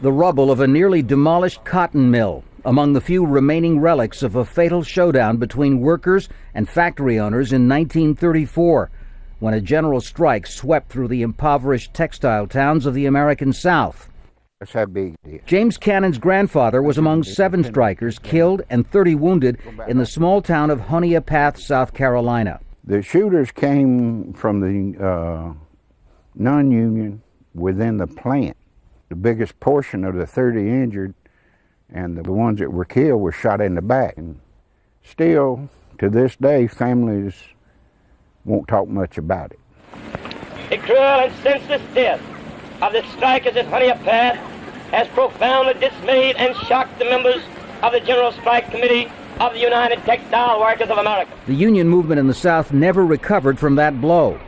The rubble of a nearly demolished cotton mill, among the few remaining relics of a fatal showdown between workers and factory owners in 1934, when a general strike swept through the impoverished textile towns of the American South. That's how big it is. James Cannon's grandfather was among 7 strikers killed and 30 wounded in the small town of Honea Path, South Carolina. The shooters came from the non-union within the plant. The biggest portion of the 30 injured and the ones that were killed were shot in the back. And still, to this day, families won't talk much about it. The cruel and senseless death of the strikers at Honea Path has profoundly dismayed and shocked the members of the General Strike Committee of the United Textile Workers of America. The union movement in the South never recovered from that blow.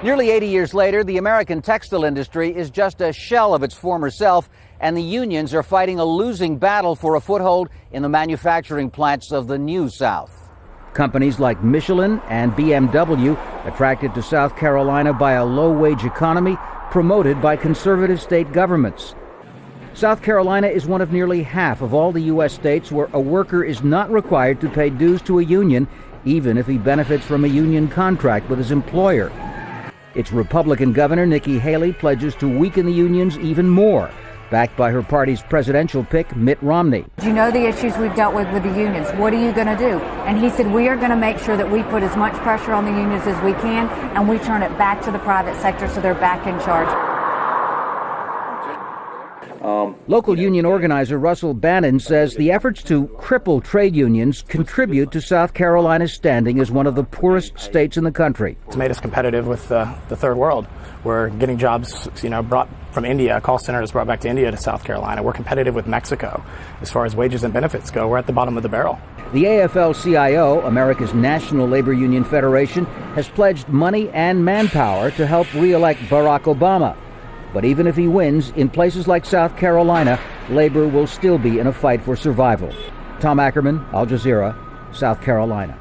Nearly 80 years later, the American textile industry is just a shell of its former self, and the unions are fighting a losing battle for a foothold in the manufacturing plants of the new South. Companies like Michelin and BMW, attracted to South Carolina by a low-wage economy promoted by conservative state governments. South Carolina is one of nearly half of all the U.S. states where a worker is not required to pay dues to a union, even if he benefits from a union contract with his employer. Its Republican governor, Nikki Haley, pledges to weaken the unions even more, backed by her party's presidential pick, Mitt Romney. You know the issues we've dealt with the unions. What are you going to do? And he said, we are going to make sure that we put as much pressure on the unions as we can, and we turn it back to the private sector so they're back in charge. Local union organizer Russell Bannon says the efforts to cripple trade unions contribute to South Carolina's standing as one of the poorest states in the country. It's made us competitive with the third world. We're getting jobs, brought from India. Call center is brought back to India to South Carolina. We're competitive with Mexico. As far as wages and benefits go, we're at the bottom of the barrel. The AFL-CIO, America's National Labor Union Federation, has pledged money and manpower to help re-elect Barack Obama. But even if he wins, in places like South Carolina, labor will still be in a fight for survival. Tom Ackerman, Al Jazeera, South Carolina.